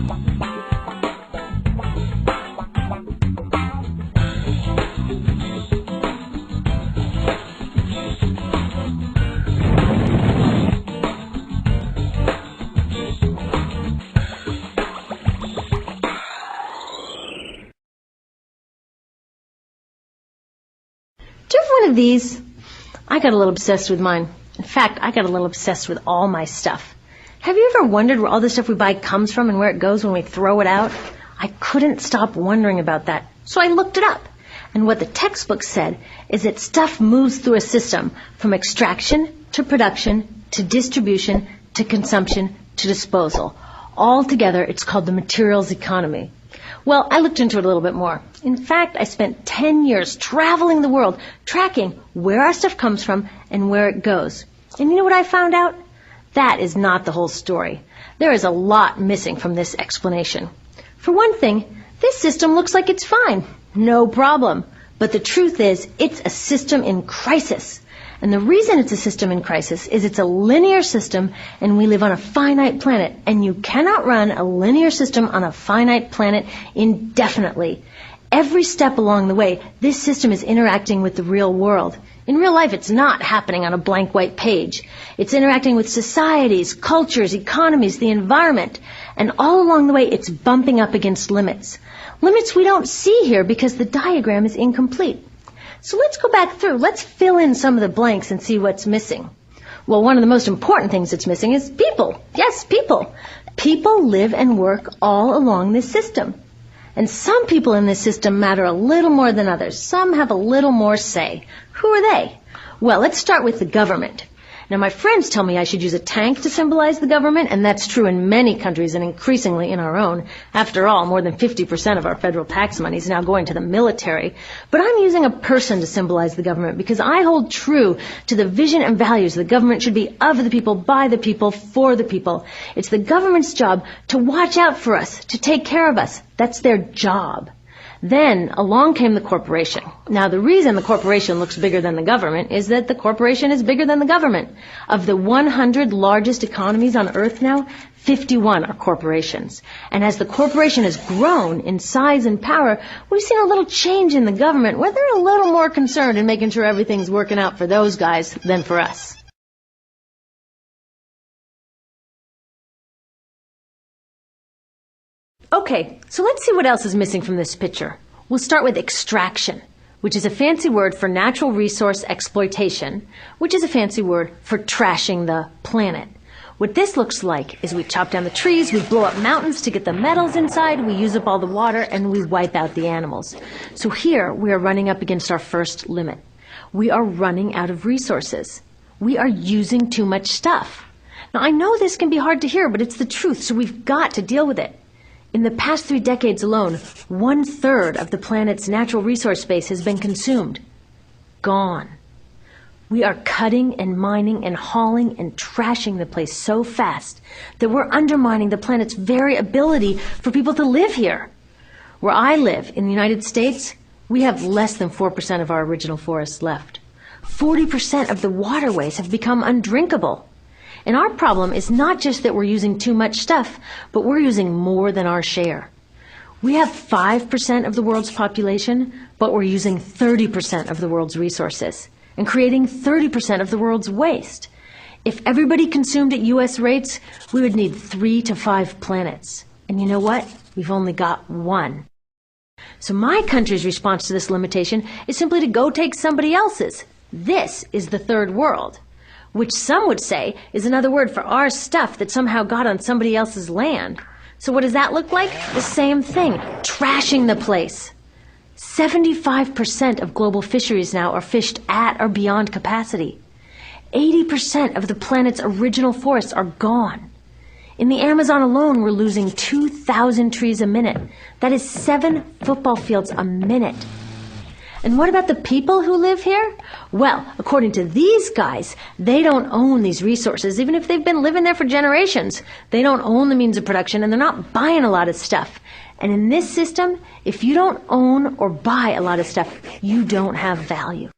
Do you have one of these? I got a little obsessed with mine. In fact, I got a little obsessed with all my stuff. Have you ever wondered where all the stuff we buy comes from and where it goes when we throw it out? I couldn't stop wondering about that, so I looked it up. And what the textbook said is that stuff moves through a system from extraction to production to distribution to consumption to disposal. All together, it's called the materials economy. Well, I looked into it a little bit more. In fact, I spent 10 years traveling the world, tracking where our stuff comes from and where it goes. And you know what I found out? That is not the whole story. There is a lot missing from this explanation. For one thing, this system looks like it's fine. No problem. But the truth is, it's a system in crisis. And the reason it's a system in crisis is it's a linear system and we live on a finite planet. And you cannot run a linear system on a finite planet indefinitely. Every step along the way, this system is interacting with the real world. In real life, it's not happening on a blank white page. It's interacting with societies, cultures, economies, the environment. And all along the way, it's bumping up against limits. Limits we don't see here because the diagram is incomplete. So let's go back through. Let's fill in some of the blanks and see what's missing. Well, one of the most important things that's missing is people. Yes, people. People live and work all along this system. And some people in this system matter a little more than others. Some have a little more say. Who are they? Well, let's start with the government. Now, my friends tell me I should use a tank to symbolize the government, and that's true in many countries and increasingly in our own. After all, more than 50% of our federal tax money is now going to the military. But I'm using a person to symbolize the government because I hold true to the vision and values the government should be of the people, by the people, for the people. It's the government's job to watch out for us, to take care of us. That's their job. Then along came the corporation. Now, the reason the corporation looks bigger than the government is that the corporation is bigger than the government. Of the 100 largest economies on Earth now, 51 are corporations. And as the corporation has grown in size and power, we've seen a little change in the government where they're a little more concerned in making sure everything's working out for those guys than for us. Okay, so let's see what else is missing from this picture. We'll start with extraction, which is a fancy word for natural resource exploitation, which is a fancy word for trashing the planet. What this looks like is we chop down the trees, we blow up mountains to get the metals inside, we use up all the water, and we wipe out the animals. So here we are running up against our first limit. We are running out of resources. We are using too much stuff. Now, I know this can be hard to hear, but it's the truth, so we've got to deal with it. In the past 3 decades alone, 1/3 of the planet's natural resource base has been consumed. Gone. We are cutting and mining and hauling and trashing the place so fast that we're undermining the planet's very ability for people to live here. Where I live, in the United States, we have less than 4% of our original forests left. 40% of the waterways have become undrinkable. And our problem is not just that we're using too much stuff, but we're using more than our share. We have 5% of the world's population, but we're using 30% of the world's resources and creating 30% of the world's waste. If everybody consumed at U.S. rates, we would need 3 to 5 planets. And you know what? We've only got 1. So my country's response to this limitation is simply to go take somebody else's. This is the third world, which some would say is another word for our stuff that somehow got on somebody else's land. So what does that look like? The same thing, trashing the place. 75% of global fisheries now are fished at or beyond capacity. 80% of the planet's original forests are gone. In the Amazon alone, we're losing 2,000 trees a minute. That is 7 football fields a minute. And what about the people who live here? Well, according to these guys, they don't own these resources, even if they've been living there for generations. They don't own the means of production, and they're not buying a lot of stuff. And in this system, if you don't own or buy a lot of stuff, you don't have value.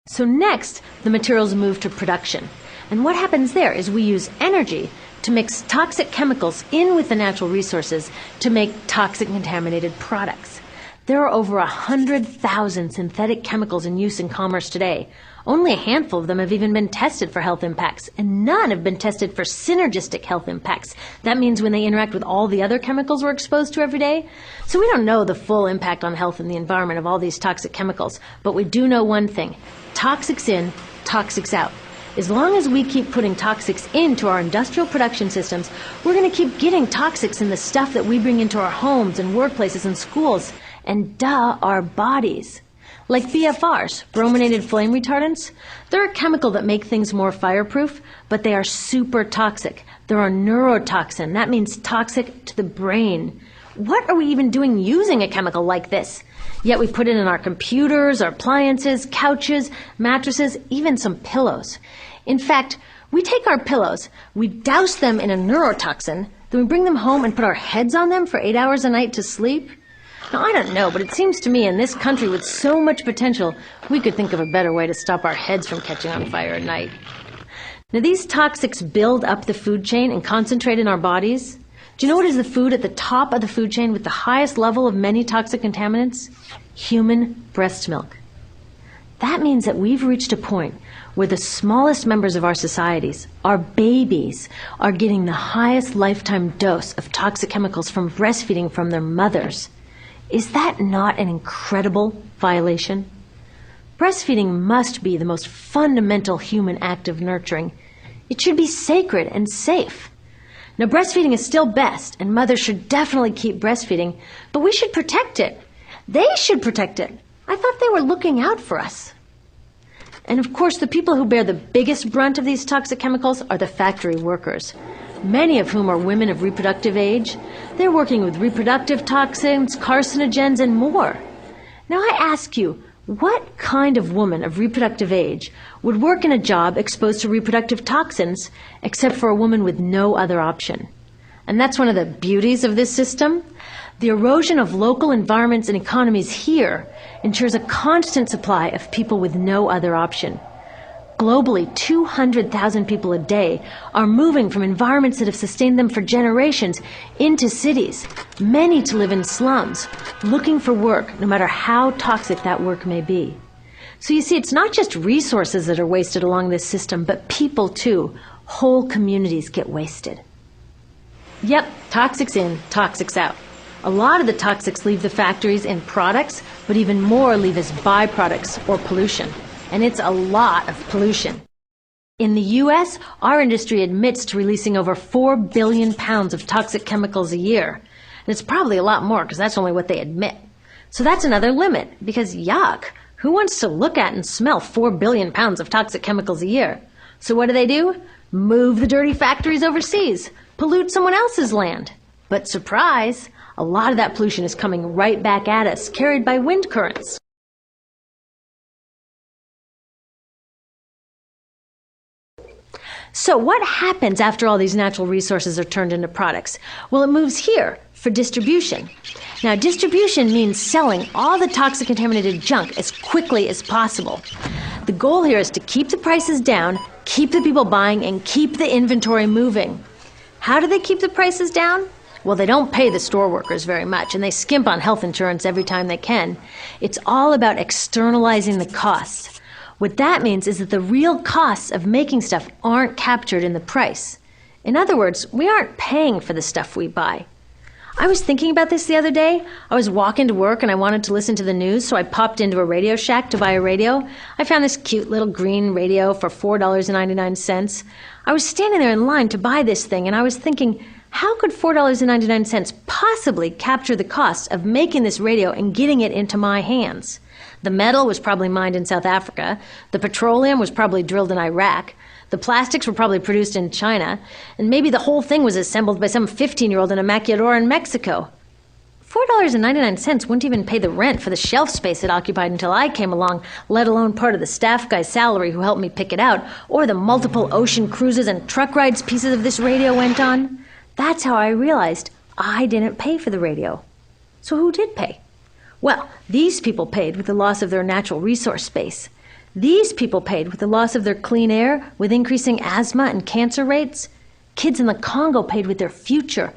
So next, the materials move to production. And what happens there is we use energy to mix toxic chemicals in with the natural resources to make toxic contaminated products. There are over 100,000 synthetic chemicals in use in commerce today. Only a handful of them have even been tested for health impacts, and none have been tested for synergistic health impacts. That means when they interact with all the other chemicals we're exposed to every day. So we don't know the full impact on health and the environment of all these toxic chemicals, but we do know one thing: toxics in, toxics out. As long as we keep putting toxics into our industrial production systems, we're going to keep getting toxics in the stuff that we bring into our homes and workplaces and schools, and our bodies. Like BFRs, brominated flame retardants, they're a chemical that make things more fireproof, but they are super toxic. They're a neurotoxin. That means toxic to the brain. What are we even doing using a chemical like this? Yet we put it in our computers, our appliances, couches, mattresses, even some pillows. In fact, we take our pillows, we douse them in a neurotoxin, then we bring them home and put our heads on them for 8 hours a night to sleep. Now, I don't know, but it seems to me in this country with so much potential, we could think of a better way to stop our heads from catching on fire at night. Now, these toxics build up the food chain and concentrate in our bodies. Do you know what is the food at the top of the food chain with the highest level of many toxic contaminants? Human breast milk. That means that we've reached a point where the smallest members of our societies, our babies, are getting the highest lifetime dose of toxic chemicals from breastfeeding from their mothers. Is that not an incredible violation? Breastfeeding must be the most fundamental human act of nurturing. It should be sacred and safe. Now, breastfeeding is still best, and mothers should definitely keep breastfeeding, but we should protect it. They should protect it. I thought they were looking out for us. And of course, the people who bear the biggest brunt of these toxic chemicals are the factory workers, many of whom are women of reproductive age. They're working with reproductive toxins, carcinogens, and more. Now I ask you, what kind of woman of reproductive age would work in a job exposed to reproductive toxins except for a woman with no other option? And that's one of the beauties of this system. The erosion of local environments and economies here ensures a constant supply of people with no other option. Globally, 200,000 people a day are moving from environments that have sustained them for generations into cities, many to live in slums, looking for work, no matter how toxic that work may be. So you see, it's not just resources that are wasted along this system, but people too. Whole communities get wasted. Yep, toxics in, toxics out. A lot of the toxics leave the factories in products, but even more leave as byproducts or pollution. And it's a lot of pollution. In the U.S., our industry admits to releasing over 4 billion pounds of toxic chemicals a year. And it's probably a lot more because that's only what they admit. So that's another limit, because yuck, who wants to look at and smell 4 billion pounds of toxic chemicals a year? So what do? Move the dirty factories overseas, pollute someone else's land. But surprise, a lot of that pollution is coming right back at us, carried by wind currents. So what happens after all these natural resources are turned into products? Well, it moves here for distribution. Now, distribution means selling all the toxic contaminated junk as quickly as possible. The goal here is to keep the prices down, keep the people buying, and keep the inventory moving. How do they keep the prices down? Well, they don't pay the store workers very much, and they skimp on health insurance every time they can. It's all about externalizing the costs. What that means is that the real costs of making stuff aren't captured in the price. In other words, we aren't paying for the stuff we buy. I was thinking about this the other day. I was walking to work and I wanted to listen to the news, so I popped into a Radio Shack to buy a radio. I found this cute little green radio for $4.99. I was standing there in line to buy this thing, and I was thinking, how could $4.99 possibly capture the cost of making this radio and getting it into my hands? The metal was probably mined in South Africa. The petroleum was probably drilled in Iraq. The plastics were probably produced in China. And maybe the whole thing was assembled by some 15-year-old in a maquiladora in Mexico. $4.99 wouldn't even pay the rent for the shelf space it occupied until I came along, let alone part of the staff guy's salary who helped me pick it out, or the multiple ocean cruises and truck rides pieces of this radio went on. That's how I realized I didn't pay for the radio. So who did pay? Well, these people paid with the loss of their natural resource space. These people paid with the loss of their clean air, with increasing asthma and cancer rates. Kids in the Congo paid with their future.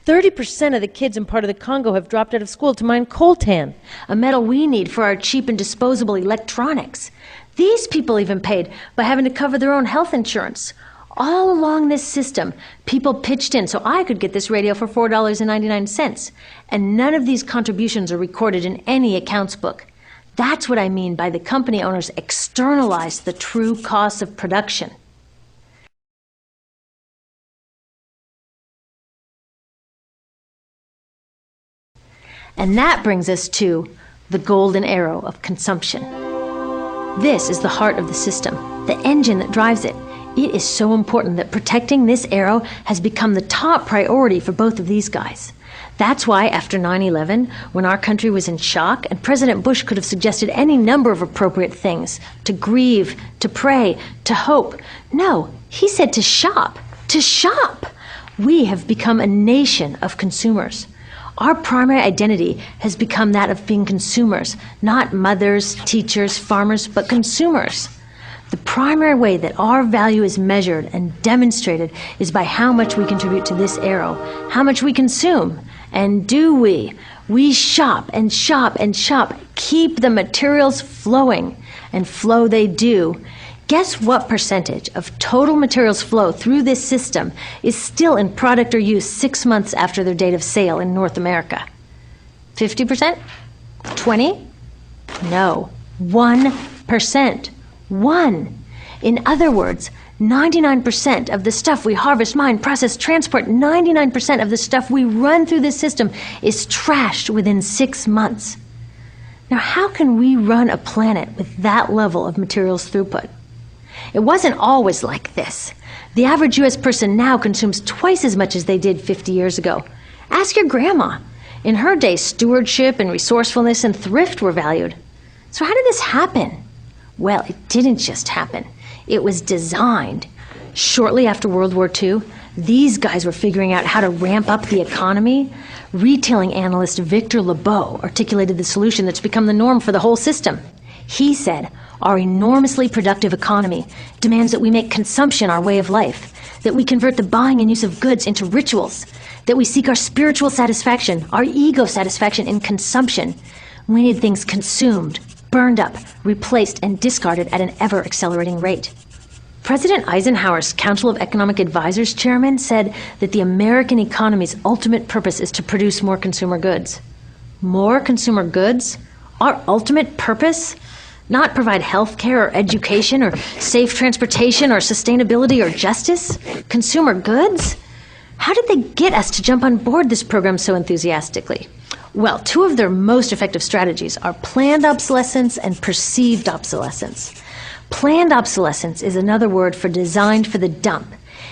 30% of the kids in part of the Congo have dropped out of school to mine coltan, a metal we need for our cheap and disposable electronics. These people even paid by having to cover their own health insurance. All along this system, people pitched in so I could get this radio for $4.99. And none of these contributions are recorded in any accounts book. That's what I mean by the company owners externalize the true costs of production. And that brings us to the golden arrow of consumption. This is the heart of the system, the engine that drives it. It is so important that protecting this arrow has become the top priority for both of these guys. That's why after 9/11, when our country was in shock, and President Bush could have suggested any number of appropriate things, to grieve, to pray, to hope. No, he said to shop, to shop. We have become a nation of consumers. Our primary identity has become that of being consumers, not mothers, teachers, farmers, but consumers. The primary way that our value is measured and demonstrated is by how much we contribute to this arrow, how much we consume. And do we? We shop and shop and shop, keep the materials flowing, and flow they do. Guess what percentage of total materials flow through this system is still in product or use 6 months after their date of sale in North America? 50%? 20? No, 1%. 1. In other words, 99% of the stuff we harvest, mine, process, transport, 99% of the stuff we run through this system is trashed within 6 months. Now, how can we run a planet with that level of materials throughput? It wasn't always like this. The average U.S. person now consumes twice as much as they did 50 years ago. Ask your grandma. In her day, stewardship and resourcefulness and thrift were valued. So how did this happen? Well, it didn't just happen. It was designed. Shortly after World War II, these guys were figuring out how to ramp up the economy. Retailing analyst Victor Lebeau articulated the solution that's become the norm for the whole system. He said, our enormously productive economy demands that we make consumption our way of life, that we convert the buying and use of goods into rituals, that we seek our spiritual satisfaction, our ego satisfaction in consumption. We need things consumed, burned up, replaced, and discarded at an ever-accelerating rate. President Eisenhower's Council of Economic Advisors chairman said that the American economy's ultimate purpose is to produce more consumer goods. More consumer goods? Our ultimate purpose? Not provide health care or education or safe transportation or sustainability or justice? Consumer goods? How did they get us to jump on board this program so enthusiastically? Well, two of their most effective strategies are planned obsolescence and perceived obsolescence. Planned obsolescence is another word for designed for the dump.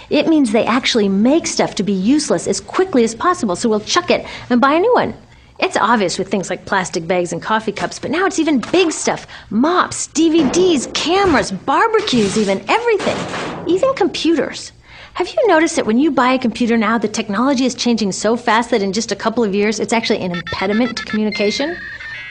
It means they actually make stuff to be useless as quickly as possible, so we'll chuck it and buy a new one. It's obvious with things like plastic bags and coffee cups, but now it's even big stuff. Mops, DVDs, cameras, barbecues even, everything. Even computers. Have you noticed that when you buy a computer now, the technology is changing so fast that in just a couple of years, it's actually an impediment to communication?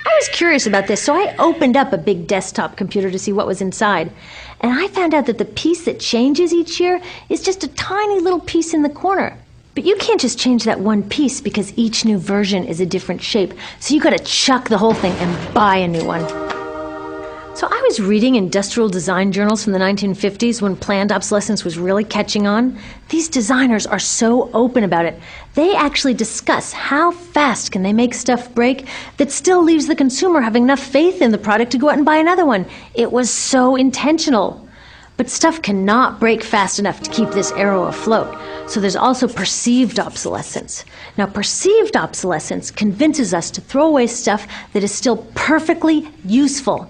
I was curious about this, so I opened up a big desktop computer to see what was inside. And I found out that the piece that changes each year is just a tiny little piece in the corner. But you can't just change that one piece because each new version is a different shape. So you gotta chuck the whole thing and buy a new one. So I was reading industrial design journals from the 1950s when planned obsolescence was really catching on. These designers are so open about it. They actually discuss how fast can they make stuff break that still leaves the consumer having enough faith in the product to go out and buy another one. It was so intentional. But stuff cannot break fast enough to keep this arrow afloat. So there's also perceived obsolescence. Now, perceived obsolescence convinces us to throw away stuff that is still perfectly useful.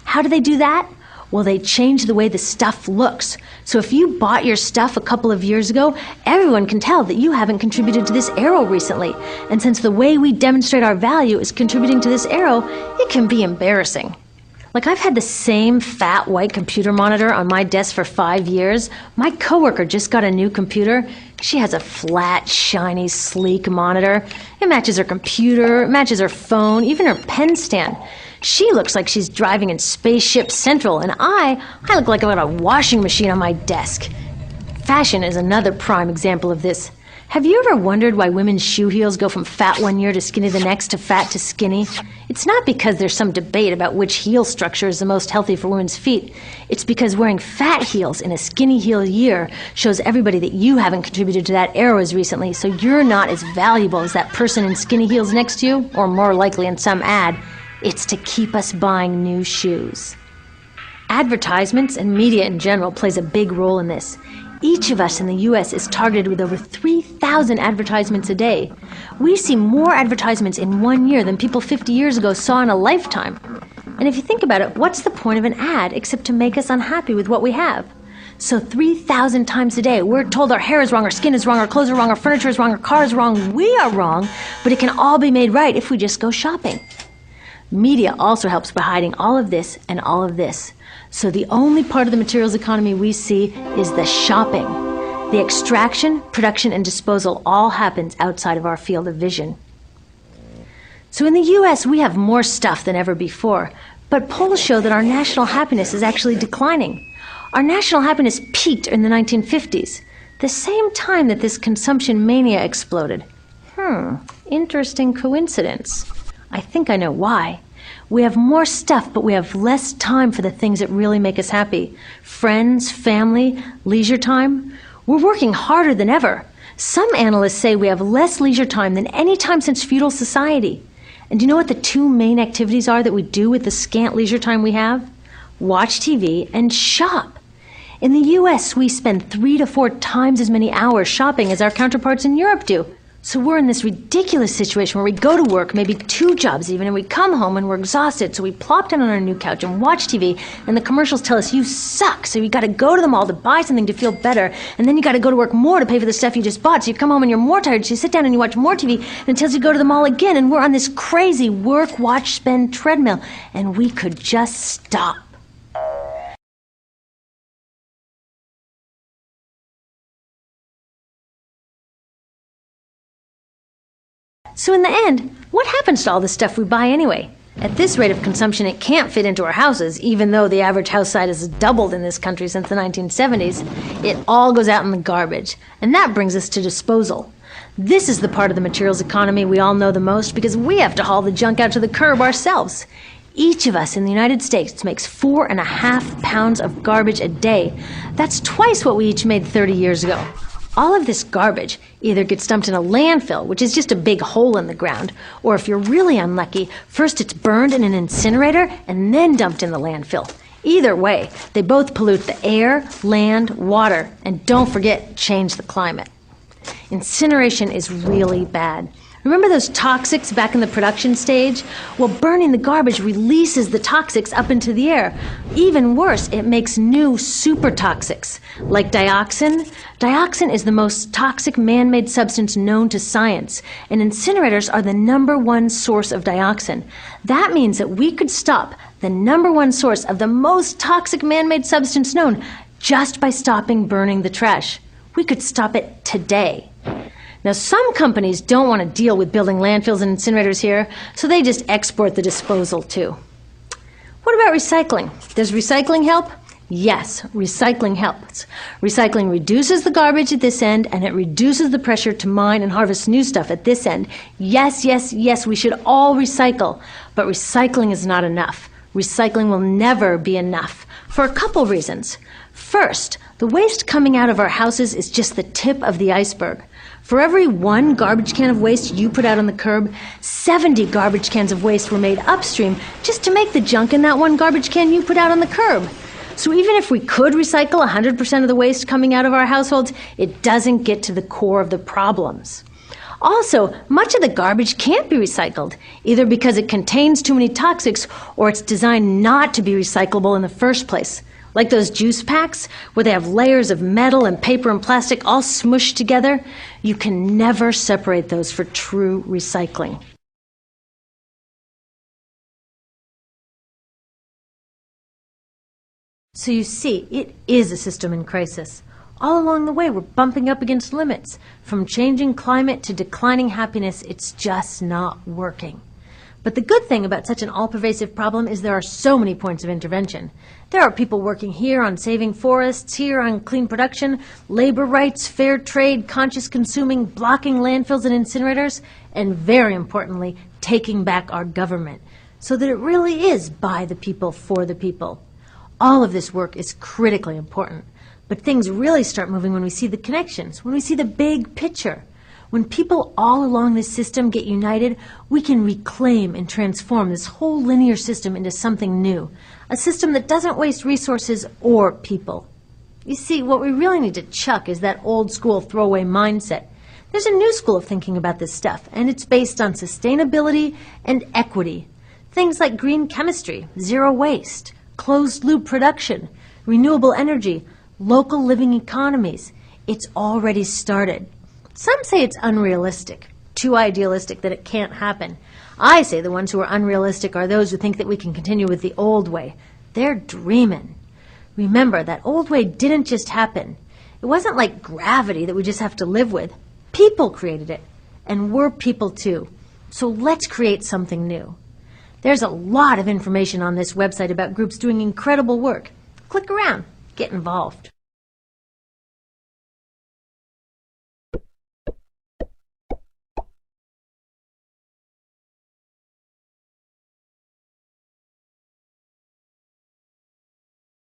How do they do that? Well, they change the way the stuff looks. So if you bought your stuff a couple of years ago, everyone can tell that you haven't contributed to this arrow recently. And since the way we demonstrate our value is contributing to this arrow, it can be embarrassing. Like, I've had the same fat white computer monitor on my desk for 5 years. My coworker just got a new computer. She has a flat, shiny, sleek monitor. It matches her computer, it matches her phone, even her pen stand. She looks like she's driving in Spaceship Central, and I look like I've got a washing machine on my desk. Fashion is another prime example of this. Have you ever wondered why women's shoe heels go from fat one year to skinny the next to fat to skinny? It's not because there's some debate about which heel structure is the most healthy for women's feet. It's because wearing fat heels in a skinny heel year shows everybody that you haven't contributed to that arrow as recently, so you're not as valuable as that person in skinny heels next to you, or more likely in some ad. It's to keep us buying new shoes. Advertisements and media in general plays a big role in this. Each of us in the U.S. is targeted with over 3,000 advertisements a day. We see more advertisements in 1 year than people 50 years ago saw in a lifetime. And if you think about it, what's the point of an ad except to make us unhappy with what we have? So 3,000 times a day, we're told our hair is wrong, our skin is wrong, our clothes are wrong, our furniture is wrong, our car is wrong. We are wrong, but it can all be made right if we just go shopping. Media also helps by hiding all of this and all of this. So the only part of the materials economy we see is the shopping. The extraction, production, and disposal all happens outside of our field of vision. So in the U.S., we have more stuff than ever before, but polls show that our national happiness is actually declining. Our national happiness peaked in the 1950s, the same time that this consumption mania exploded. Interesting coincidence. I think I know why. We have more stuff, but we have less time for the things that really make us happy. Friends, family, leisure time. We're working harder than ever. Some analysts say we have less leisure time than any time since feudal society. And do you know what the two main activities are that we do with the scant leisure time we have? Watch TV and shop. In the US, we spend 3 to 4 times as many hours shopping as our counterparts in Europe do. So we're in this ridiculous situation where we go to work, maybe 2 jobs even, and we come home and we're exhausted, so we plop down on our new couch and watch TV, and the commercials tell us you suck, so you gotta go to the mall to buy something to feel better, and then you gotta go to work more to pay for the stuff you just bought, so you come home and you're more tired, so you sit down and you watch more TV, and it tells you to go to the mall again, and we're on this crazy work, watch, spend treadmill, and we could just stop. So in the end, what happens to all the stuff we buy anyway? At this rate of consumption, it can't fit into our houses, even though the average house size has doubled in this country since the 1970s. It all goes out in the garbage. And that brings us to disposal. This is the part of the materials economy we all know the most because we have to haul the junk out to the curb ourselves. Each of us in the United States makes 4.5 pounds of garbage a day. That's twice what we each made 30 years ago. All of this garbage either gets dumped in a landfill, which is just a big hole in the ground, or if you're really unlucky, first it's burned in an incinerator and then dumped in the landfill. Either way, they both pollute the air, land, water, and don't forget, change the climate. Incineration is really bad. Remember those toxics back in the production stage? Well, burning the garbage releases the toxics up into the air. Even worse, it makes new super toxics, like dioxin. Dioxin is the most toxic man-made substance known to science, and incinerators are the #1 source of dioxin. That means that we could stop the #1 source of the most toxic man-made substance known just by stopping burning the trash. We could stop it today. Now, some companies don't want to deal with building landfills and incinerators here, so they just export the disposal too. What about recycling? Does recycling help? Yes, recycling helps. Recycling reduces the garbage at this end, and it reduces the pressure to mine and harvest new stuff at this end. Yes, yes, yes, we should all recycle, but recycling is not enough. Recycling will never be enough, for a couple reasons. First, the waste coming out of our houses is just the tip of the iceberg. For every 1 garbage can of waste you put out on the curb, 70 garbage cans of waste were made upstream just to make the junk in that 1 garbage can you put out on the curb. So even if we could recycle 100% of the waste coming out of our households, it doesn't get to the core of the problems. Also, much of the garbage can't be recycled, either because it contains too many toxics or it's designed not to be recyclable in the first place. Like those juice packs, where they have layers of metal and paper and plastic all smushed together, you can never separate those for true recycling. So you see, it is a system in crisis. All along the way, we're bumping up against limits. From changing climate to declining happiness, it's just not working. But the good thing about such an all-pervasive problem is there are so many points of intervention. There are people working here on saving forests, here on clean production, labor rights, fair trade, conscious consuming, blocking landfills and incinerators, and very importantly, taking back our government, so that it really is by the people, for the people. All of this work is critically important, but things really start moving when we see the connections, when we see the big picture. When people all along this system get united, we can reclaim and transform this whole linear system into something new, a system that doesn't waste resources or people. You see, what we really need to chuck is that old school throwaway mindset. There's a new school of thinking about this stuff, and it's based on sustainability and equity. Things like green chemistry, zero waste, closed-loop production, renewable energy, local living economies. It's already started. Some say it's unrealistic, too idealistic that it can't happen. I say the ones who are unrealistic are those who think that we can continue with the old way. They're dreaming. Remember, that old way didn't just happen. It wasn't like gravity that we just have to live with. People created it, and we're people too. So let's create something new. There's a lot of information on this website about groups doing incredible work. Click around, get involved.